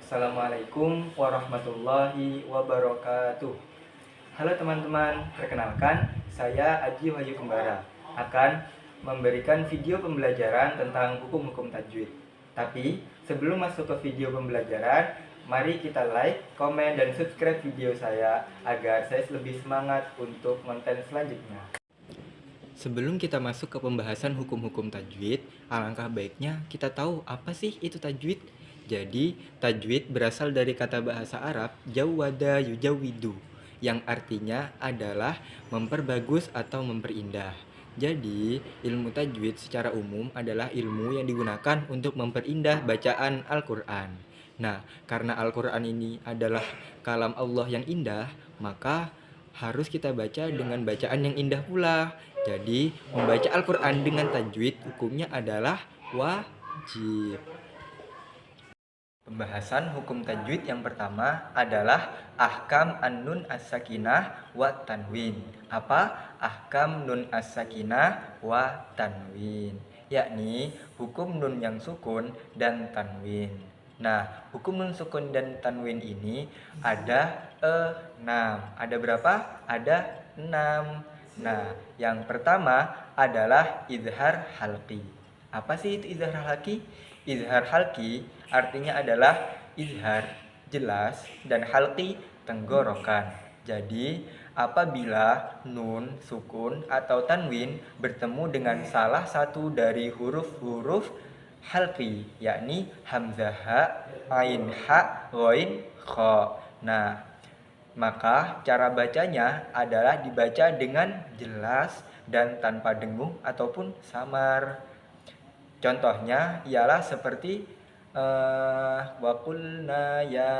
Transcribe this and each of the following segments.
Assalamualaikum warahmatullahi wabarakatuh. Halo teman-teman, perkenalkan saya Aji Wahyu Kembara akan memberikan video pembelajaran tentang hukum-hukum tajwid. Tapi sebelum masuk ke video pembelajaran, mari kita like, komen, dan subscribe video saya agar saya lebih semangat untuk konten selanjutnya. Sebelum kita masuk ke pembahasan hukum-hukum tajwid, alangkah baiknya kita tahu apa sih itu tajwid. Jadi, tajwid berasal dari kata bahasa Arab jawwada yujawidu, yang artinya adalah memperbagus atau memperindah. Jadi, ilmu tajwid secara umum adalah ilmu yang digunakan untuk memperindah bacaan Al-Quran. Nah, karena Al-Quran ini adalah kalam Allah yang indah, maka harus kita baca dengan bacaan yang indah pula. Jadi, membaca Al-Quran dengan tajwid hukumnya adalah wajib. Pembahasan hukum tajwid yang pertama adalah ahkam an-nun as-sakinah wa tanwin. Apa? Ahkam nun as-sakinah wa tanwin, yakni hukum nun yang sukun dan tanwin. Nah, hukum nun sukun dan tanwin ini ada 6. Ada berapa? Ada 6. Nah, yang pertama adalah izhar halqi. Apa sih itu izhar halqi? Izhar halqi artinya adalah izhar jelas dan halqi tenggorokan. Jadi, apabila nun, sukun, atau tanwin bertemu dengan salah satu dari huruf-huruf halqi, yakni hamzah ha, ain ha, ghain kha. Nah, maka cara bacanya adalah dibaca dengan jelas dan tanpa dengung ataupun samar. Contohnya ialah seperti wa qulna ya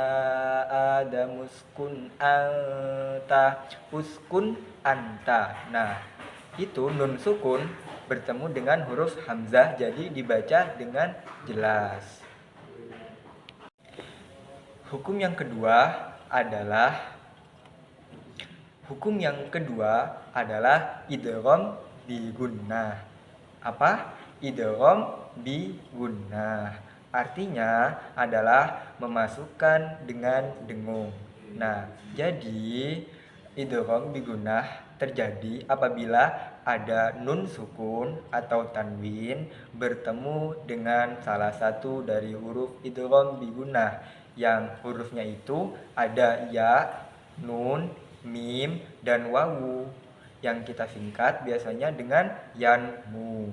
adamu uskun anta, uskun anta. Nah, itu nun sukun bertemu dengan huruf hamzah, jadi dibaca dengan jelas. Hukum yang kedua adalah idgham bi gunnah. Apa? Idgham bi gunnah artinya adalah memasukkan dengan dengung. Nah, jadi idgham bi gunnah terjadi apabila ada nun sukun atau tanwin bertemu dengan salah satu dari huruf idgham bi gunnah, yang hurufnya itu ada ya, nun, mim, dan wawu, yang kita singkat biasanya dengan yanmu.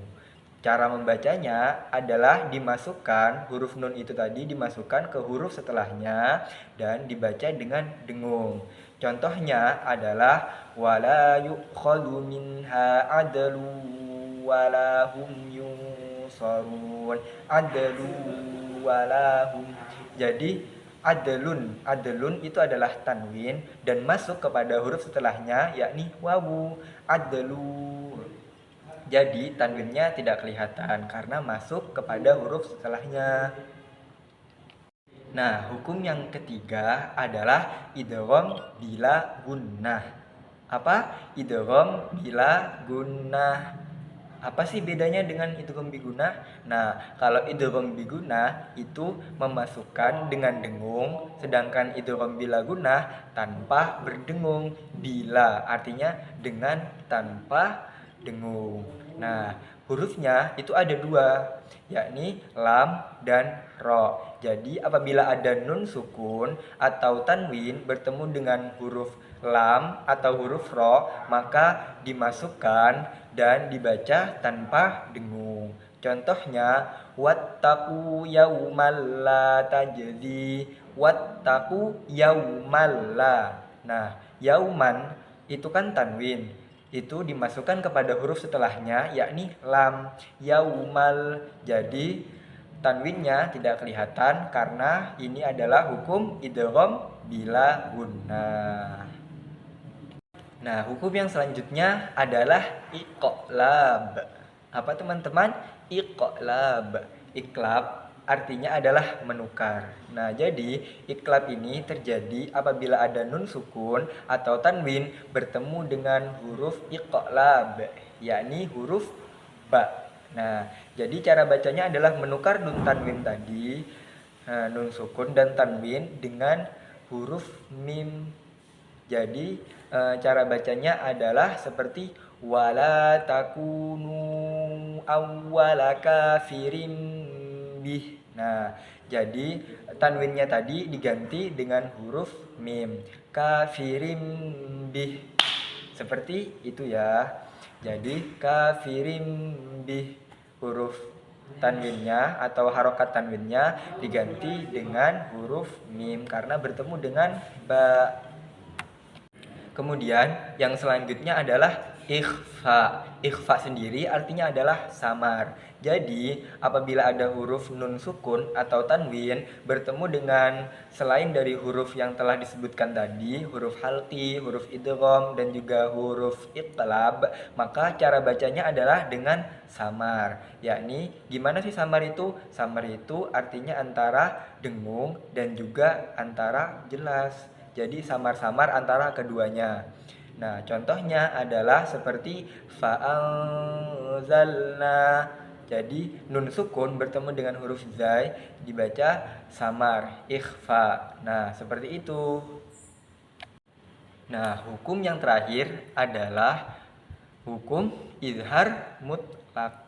Cara membacanya adalah dimasukkan huruf nun itu tadi dimasukkan ke huruf setelahnya dan dibaca dengan dengung. Contohnya adalah wala yukhadhu minha adlu wala hum yunsarun. Adlu wala hum. Jadi adlun itu adalah tanwin dan masuk kepada huruf setelahnya yakni wawu, adlu. Jadi tanwinnya tidak kelihatan karena masuk kepada huruf setelahnya. Nah, hukum yang ketiga adalah idgham bila gunnah. Apa? Idgham bila gunnah. Apa sih bedanya dengan idgham bi gunnah? Nah, kalau idgham bi gunnah itu memasukkan dengan dengung, sedangkan idgham bila gunnah tanpa berdengung. Bila artinya dengan tanpa dengung. Nah, hurufnya itu ada 2, yakni lam dan ro. Jadi apabila ada nun sukun atau tanwin bertemu dengan huruf lam atau huruf ro, maka dimasukkan dan dibaca tanpa dengung. Contohnya wattaqu yaumal la tajzi, wattaqu yaumal la. Nah, yauman itu kan tanwin, itu dimasukkan kepada huruf setelahnya yakni lam, yaumal. Jadi tanwinnya tidak kelihatan karena ini adalah hukum idgham bila gunnah. Nah, hukum yang selanjutnya adalah iqlab. Apa teman-teman? Iqlab. Iqlab artinya adalah menukar. Nah, jadi iqlab ini terjadi apabila ada nun sukun atau tanwin bertemu dengan huruf iqlab, yakni huruf ba. Nah, jadi cara bacanya adalah menukar nun tanwin tadi nun sukun dan tanwin dengan huruf mim. Jadi cara bacanya adalah seperti wala takunu awwala kafirim bih. Nah, jadi tanwinnya tadi diganti dengan huruf mim. Kafirim bih. Seperti itu ya. Jadi kafirim bih, huruf tanwinnya atau harokat tanwinnya diganti dengan huruf mim karena bertemu dengan ba. Kemudian yang selanjutnya adalah ikhfa. Ikhfa sendiri artinya adalah samar. Jadi apabila ada huruf nun sukun atau tanwin bertemu dengan selain dari huruf yang telah disebutkan tadi, huruf halqi, huruf idgham dan juga huruf iqlab, maka cara bacanya adalah dengan samar. Yakni gimana sih samar itu? Samar itu artinya antara dengung dan juga antara jelas. Jadi samar-samar antara keduanya. Nah, contohnya adalah seperti fa'anzalna. Jadi nun sukun bertemu dengan huruf zai dibaca samar, ikhfa. Nah, seperti itu. Nah, hukum yang terakhir adalah hukum izhar mutlak.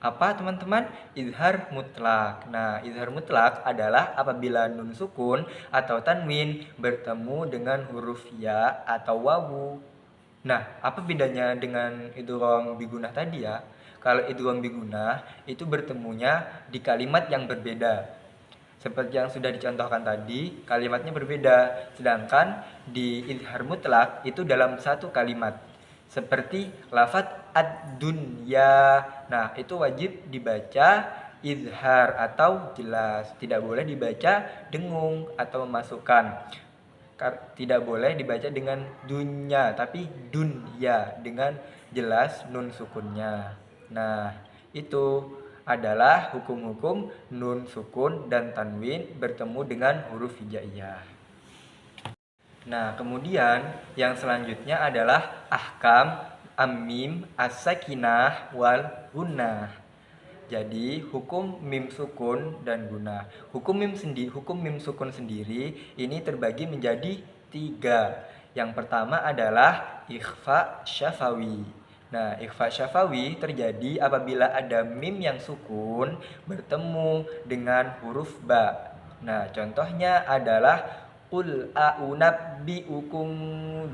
Apa teman-teman? Izhar mutlak. Nah, izhar mutlak adalah apabila nun sukun atau tanwin bertemu dengan huruf ya atau wawu. Nah, apa bedanya dengan idgham bigunah tadi ya? Kalau idgham bigunah itu bertemunya di kalimat yang berbeda. Seperti yang sudah dicontohkan tadi, kalimatnya berbeda. Sedangkan di izhar mutlak itu dalam satu kalimat. Seperti lafaz ad-dunya. Nah, itu wajib dibaca izhar atau jelas. Tidak boleh dibaca dengung atau memasukkan. Tidak boleh dibaca dengan dunya, tapi dunya dengan jelas nun sukunnya. Nah, itu adalah hukum-hukum nun sukun dan tanwin bertemu dengan huruf hijaiyah. Nah, kemudian yang selanjutnya adalah ahkam ammim as-sakinah wal gunnah. Jadi hukum mim sukun dan gunnah. Hukum mim sukun sendiri ini terbagi menjadi 3. Yang pertama adalah ikhfa syafawi. Nah, ikhfa syafawi terjadi apabila ada mim yang sukun bertemu dengan huruf ba. Nah, contohnya adalah Qul a'unabbi'ukum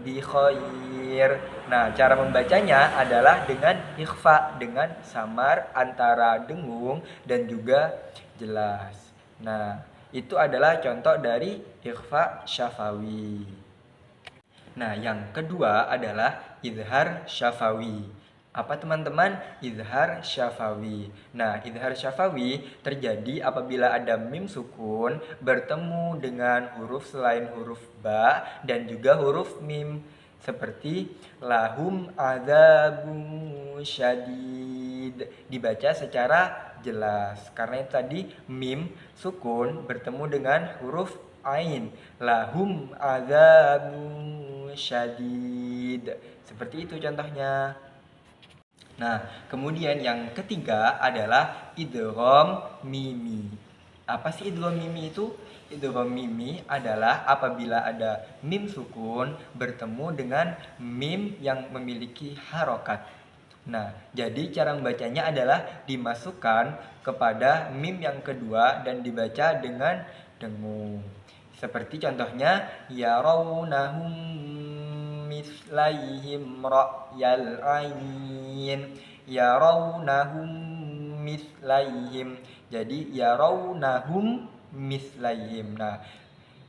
bi khair. Nah, cara membacanya adalah dengan ikhfa, dengan samar antara dengung dan juga jelas. Nah, itu adalah contoh dari ikhfa syafawi. Nah, yang kedua adalah izhar syafawi. Apa teman-teman? Izhar syafawi. Nah, izhar syafawi terjadi apabila ada mim sukun bertemu dengan huruf selain huruf ba dan juga huruf mim. Seperti lahum adzabun syadid. Dibaca secara jelas. Karena itu tadi mim sukun bertemu dengan huruf ain. Lahum adzabun syadid. Seperti itu contohnya. Nah, kemudian yang ketiga adalah idgham mimi. Apa sih idgham mimi itu? Idgham mimi adalah apabila ada mim sukun bertemu dengan mim yang memiliki harokat. Nah, jadi cara membacanya adalah dimasukkan kepada mim yang kedua dan dibaca dengan dengung. Seperti contohnya yarawnahum mislaihim ra'yal ain. Yarawnahum mislaihim. Jadi yarawnahum mislaihim. Nah,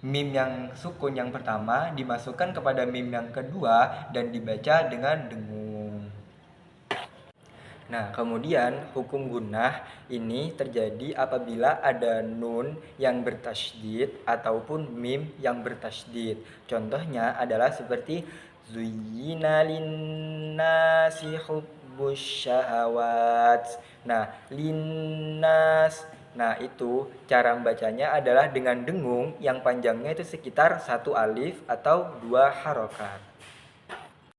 mim yang sukun yang pertama dimasukkan kepada mim yang kedua dan dibaca dengan dengung. Nah, kemudian hukum gunnah ini terjadi apabila ada nun yang bertasydid ataupun mim yang bertasydid. Contohnya adalah seperti zuyyina linnasi hubbus syahawat. Nah, linnas. Nah, itu cara membacanya adalah dengan dengung yang panjangnya itu sekitar 1 alif atau 2 harokat.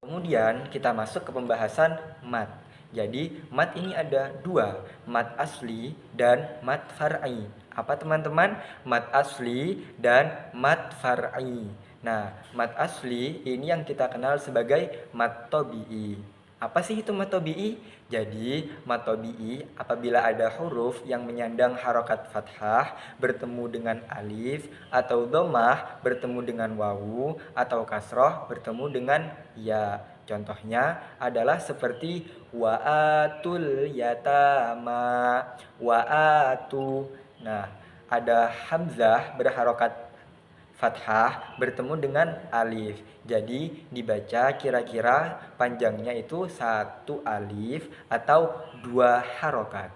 Kemudian kita masuk ke pembahasan mat. Jadi mat ini ada 2, mat asli dan mat far'i. Apa teman-teman? Mad asli dan mad far'i. Nah, mad asli ini yang kita kenal sebagai mad tabi'i. Apa sih itu mad tabi'i? Jadi, mad tabi'i apabila ada huruf yang menyandang harokat fathah bertemu dengan alif, atau dhammah bertemu dengan wawu, atau kasroh bertemu dengan ya. Contohnya adalah seperti wa'atul yatama, wa'atu. Nah, ada hamzah berharokat fathah bertemu dengan alif. Jadi dibaca kira-kira panjangnya itu satu alif atau dua harokat.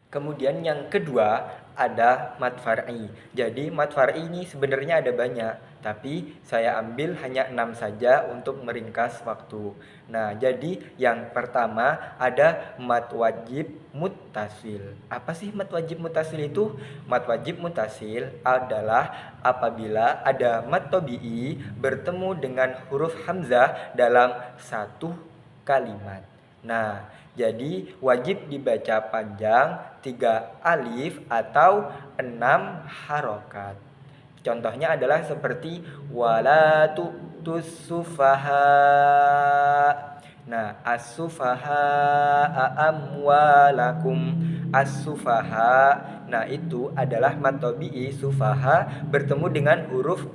Kemudian yang kedua ada mad far'i. Jadi mad far'i ini sebenarnya ada banyak, tapi saya ambil hanya 6 saja untuk meringkas waktu. Nah, jadi yang pertama ada mad wajib muttasil. Apa sih mad wajib muttasil itu? Mad wajib muttasil adalah apabila ada mad tabi'i bertemu dengan huruf hamzah dalam satu kalimat. Nah, jadi wajib dibaca panjang 3 alif atau 6 harokat. Contohnya adalah seperti wala tu'tus sufaha. Nah, as-sufaha amwalakum, as-sufaha. Nah, itu adalah mad tabi'i sufaha bertemu dengan huruf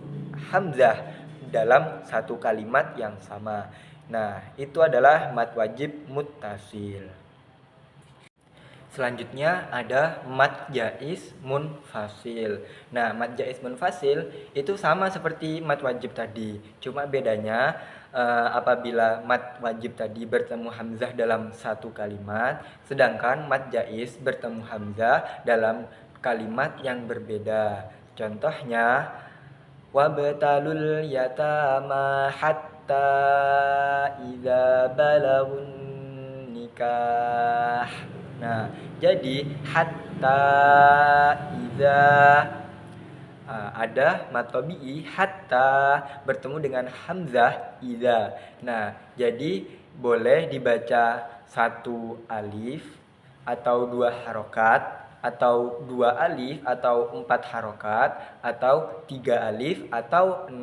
hamzah dalam satu kalimat yang sama. Nah, itu adalah mad wajib muttasil. Selanjutnya ada mad jaiz munfasil. Nah, mad jaiz munfasil itu sama seperti mad wajib tadi. Cuma bedanya apabila mad wajib tadi bertemu hamzah dalam satu kalimat, sedangkan mad jaiz bertemu hamzah dalam kalimat yang berbeda. Contohnya wabtalul yatama hatta idza balagun nikah. Nah, jadi hatta idza ada mad tabi'i hatta bertemu dengan hamzah idza. Nah, jadi boleh dibaca satu alif atau dua harokat, atau 2 alif atau 4 harokat, atau 3 alif atau 6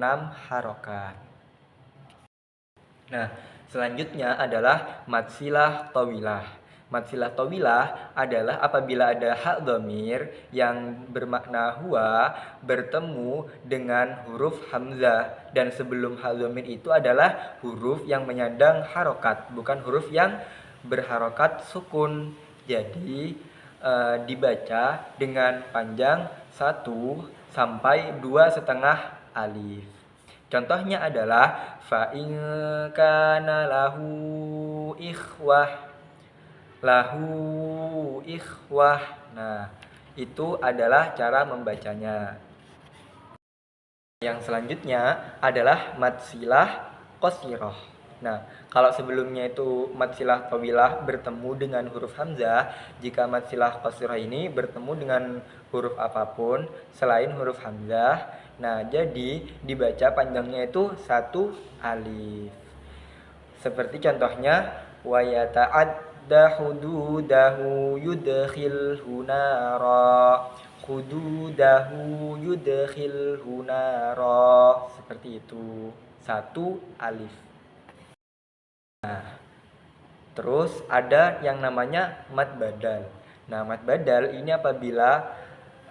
harokat. Nah, selanjutnya adalah mad silah tawilah. Mad silah tawilah adalah apabila ada hak dhamir yang bermakna huwa bertemu dengan huruf hamzah, dan sebelum hak dhamir itu adalah huruf yang menyandang harokat, bukan huruf yang berharokat sukun. Jadi dibaca dengan panjang 1 sampai 2,5 alif. Contohnya adalah fa in kana lahu ikhwah. Nah, itu adalah cara membacanya. Yang selanjutnya adalah mad silah qasirah. Nah, kalau sebelumnya itu mad silah tawilah bertemu dengan huruf hamzah, jika mad silah qasirah ini bertemu dengan huruf apapun selain huruf hamzah, nah jadi dibaca panjangnya itu 1 alif. Seperti contohnya wa yata'adda hududahu yudkhilhu nara. Hududahu yudkhilhu nara. Seperti itu. 1 alif. Nah, terus ada yang namanya mad badal. Nah, mad badal ini apabila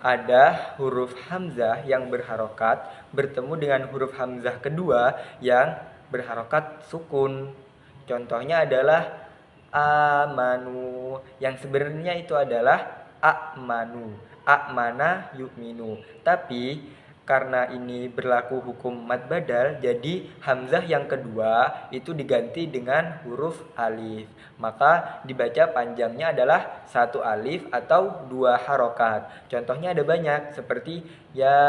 ada huruf hamzah yang berharokat bertemu dengan huruf hamzah kedua yang berharokat sukun. Contohnya adalah amanu, yang sebenarnya itu adalah amanu, amana yu'minu. Tapi karena ini berlaku hukum mad badal, jadi hamzah yang kedua itu diganti dengan huruf alif. Maka dibaca panjangnya adalah 1 alif atau 2 harokat. Contohnya ada banyak seperti ya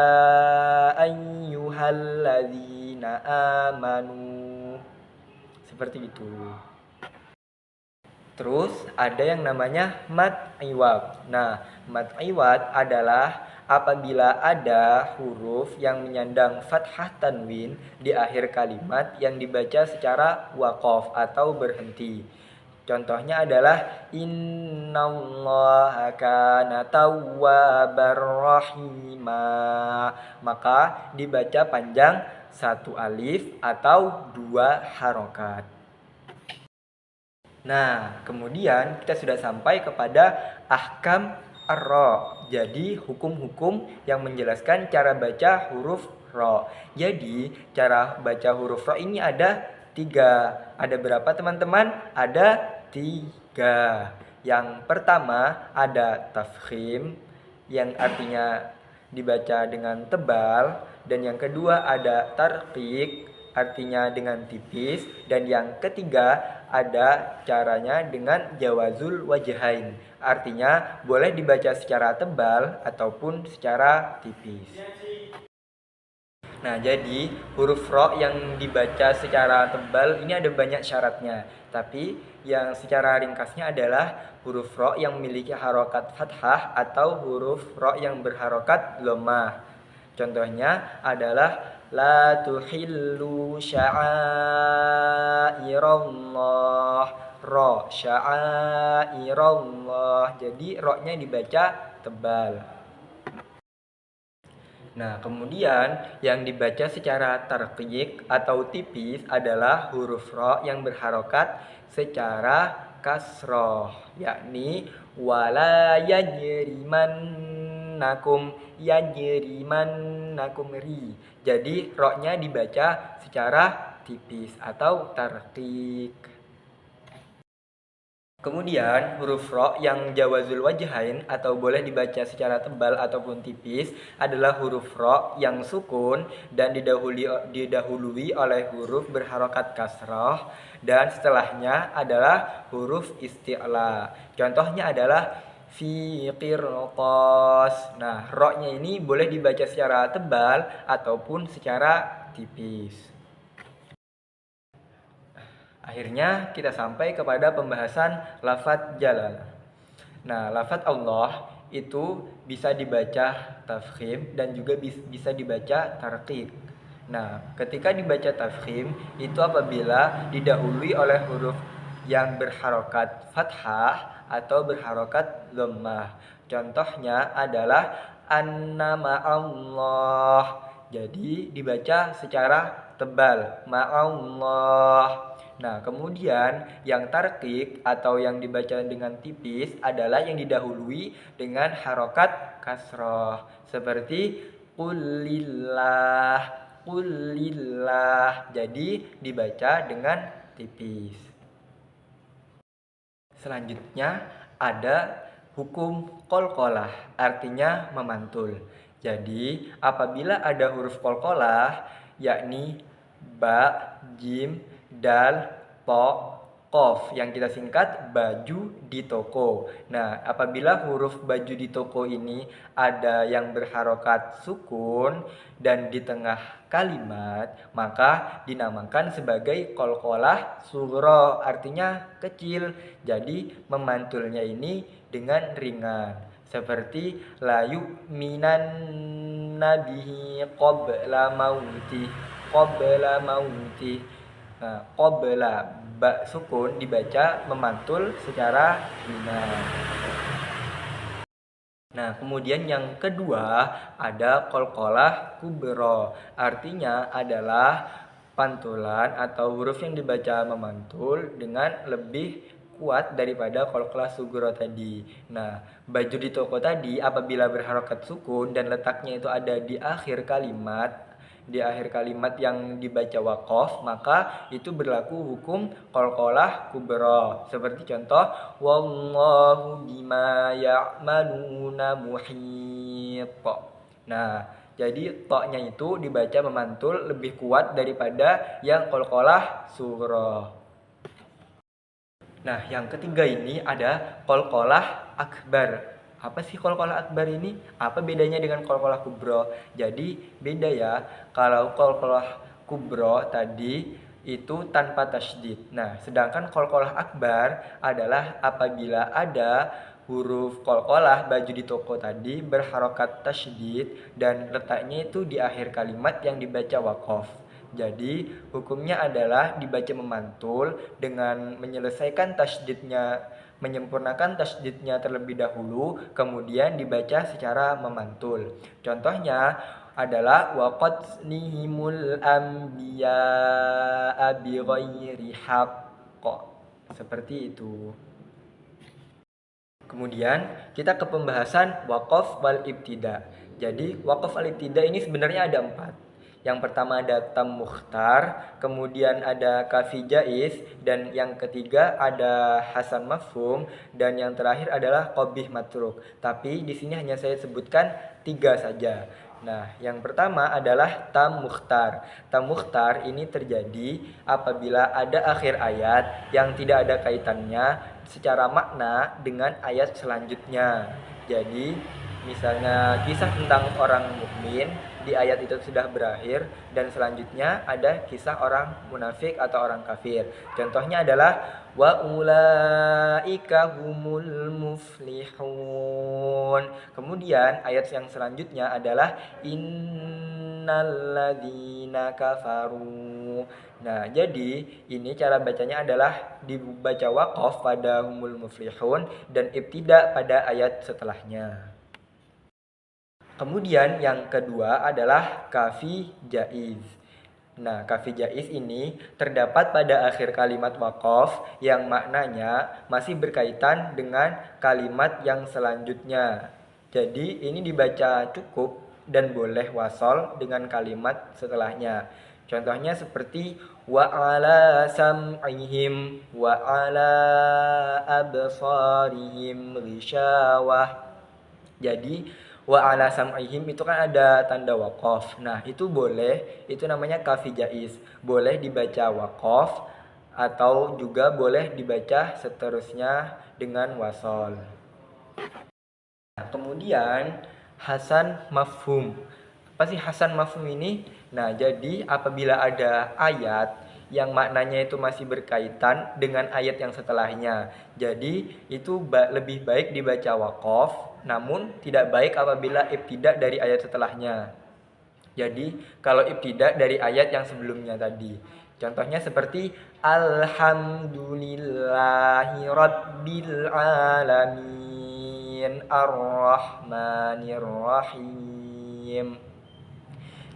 ayyuhalladzina amanu. Seperti itu. Terus ada yang namanya mad iwad. Nah, mad iwad adalah apabila ada huruf yang menyandang fathah tanwin di akhir kalimat yang dibaca secara waqaf atau berhenti. Contohnya adalah innallaha kana tawwabar rahima. Maka dibaca panjang satu alif atau dua harokat. Nah, kemudian kita sudah sampai kepada ahkam ar-ra. Jadi hukum-hukum yang menjelaskan cara baca huruf ra. Jadi cara baca huruf ra ini ada 3. Ada berapa teman-teman? Ada 3. Yang pertama ada tafkhim yang artinya dibaca dengan tebal, dan yang kedua ada tarqiq artinya dengan tipis, dan yang ketiga ada caranya dengan jawazul wajhain artinya boleh dibaca secara tebal ataupun secara tipis. Nah, jadi huruf ra yang dibaca secara tebal ini ada banyak syaratnya. Tapi yang secara ringkasnya adalah huruf ra yang memiliki harokat fathah atau huruf ra yang berharokat dhammah. Contohnya adalah la tuhillu sya'airallah. Ra sya'airallah. Jadi ra-nya dibaca tebal. Nah, kemudian yang dibaca secara tarqiq atau tipis adalah huruf ra yang berharokat secara kasroh, yakni wala yajrimannakum ri. Jadi ra-nya dibaca secara tipis atau tarqiq. Kemudian huruf ra yang jawazul wajhain atau boleh dibaca secara tebal ataupun tipis adalah huruf ra yang sukun dan didahului oleh huruf berharokat kasrah, dan setelahnya adalah huruf isti'la. Contohnya adalah fi qirtas. Nah, ra-nya ini boleh dibaca secara tebal ataupun secara tipis. Akhirnya kita sampai kepada pembahasan lafadz jalalah. Nah, lafadz Allah itu bisa dibaca tafkhim dan juga bisa dibaca tarqiq. Nah, ketika dibaca tafkhim itu apabila didahului oleh huruf yang berharokat fathah atau berharokat dhammah. Contohnya adalah annama Allah. Jadi dibaca secara tebal, ma'allah. Nah, kemudian yang tarqiq atau yang dibaca dengan tipis adalah yang didahului dengan harokat kasroh, seperti qulillah, qulillah. Jadi dibaca dengan tipis. Selanjutnya ada hukum qalqalah, artinya memantul. Jadi apabila ada huruf qalqalah yakni ba, jim, dal, to, qaf yang kita singkat baju di toko. Nah, apabila huruf baju di toko ini ada yang berharokat sukun dan di tengah kalimat, maka dinamakan sebagai qalqalah sughra, artinya kecil. Jadi memantulnya ini dengan ringan. Seperti la yu'minan nabihi qabla mauti, qabla mauti. Nah, qabla ba sukun dibaca memantul secara ringan. Nah, kemudian yang kedua ada qalqalah kubra. Artinya adalah pantulan atau huruf yang dibaca memantul dengan lebih kuat daripada qalqalah sughra tadi. Nah, baju di toko tadi apabila berharokat sukun dan letaknya itu ada di akhir kalimat yang dibaca waqaf, maka itu berlaku hukum qalqalah kubra. Seperti contoh wallahu bima ya'maluna muhit. Nah, jadi to-nya itu dibaca memantul lebih kuat daripada yang qalqalah sughra. Nah, yang ketiga ini ada qalqalah akbar. Apa sih qalqalah akbar ini? Apa bedanya dengan qalqalah kubra? Jadi beda ya. Kalau qalqalah kubra tadi itu tanpa tasydid. Nah, sedangkan qalqalah akbar adalah apabila ada huruf qalqalah baju di toko tadi berharokat tasydid dan letaknya itu di akhir kalimat yang dibaca waqaf. Jadi hukumnya adalah dibaca memantul dengan menyelesaikan tasydidnya, menyempurnakan tasydidnya terlebih dahulu, kemudian dibaca secara memantul. Contohnya adalah waqad nihimul anbiya bi ghairi haqq. Seperti itu. Kemudian kita ke pembahasan waqaf wal ibtida. Jadi waqaf wal ibtida ini sebenarnya ada 4. Yang pertama ada tam mukhtar, kemudian ada kafi jaiz, dan yang ketiga ada hasan mafhum, dan yang terakhir adalah qabih matruk. Tapi di sini hanya saya sebutkan 3 saja. Nah, yang pertama adalah tam mukhtar. Tam mukhtar ini terjadi apabila ada akhir ayat yang tidak ada kaitannya secara makna dengan ayat selanjutnya. Jadi, misalnya kisah tentang orang mukmin di ayat itu sudah berakhir dan selanjutnya ada kisah orang munafik atau orang kafir. Contohnya adalah wa ulaika humul muflihun. Kemudian ayat yang selanjutnya adalah innalladzina kafaru. Nah, jadi ini cara bacanya adalah dibaca waqaf pada humul muflihun dan ibtida pada ayat setelahnya. Kemudian yang kedua adalah kafi jaiz. Nah, kafi jaiz ini terdapat pada akhir kalimat waqaf yang maknanya masih berkaitan dengan kalimat yang selanjutnya. Jadi ini dibaca cukup dan boleh wasol dengan kalimat setelahnya. Contohnya seperti wa ala sam'ihim wa ala absarihim ghisyawah. Jadi wa ala sam'ihim itu kan ada tanda waqaf. Nah, itu boleh, itu namanya kafi jaiz. Boleh dibaca waqaf atau juga boleh dibaca seterusnya dengan wasol. Nah, kemudian hasan mafhum. Apa sih hasan mafhum ini? Nah, jadi apabila ada ayat yang maknanya itu masih berkaitan dengan ayat yang setelahnya. Jadi itu lebih baik dibaca waqaf, namun tidak baik apabila ibtida dari ayat setelahnya. Jadi kalau ibtida dari ayat yang sebelumnya tadi. Contohnya seperti alhamdulillahi rabbil alamin arrahmanirrahim.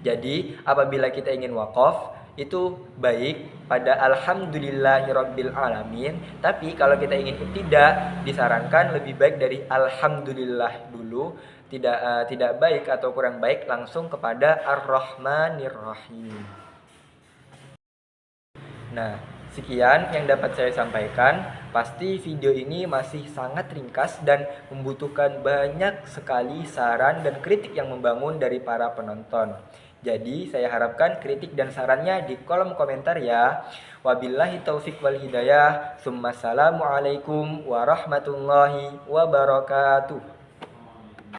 Jadi apabila kita ingin waqaf itu baik pada alhamdulillahirabbil alamin, tapi kalau kita ingin ibtida disarankan lebih baik dari alhamdulillah dulu, tidak baik atau kurang baik langsung kepada ar-rahmanir-rahim. Nah, sekian yang dapat saya sampaikan. Pasti video ini masih sangat ringkas dan membutuhkan banyak sekali saran dan kritik yang membangun dari para penonton. Jadi saya harapkan kritik dan sarannya di kolom komentar ya. Wabillahi taufik wal hidayah. Assalamualaikum warahmatullahi wabarakatuh.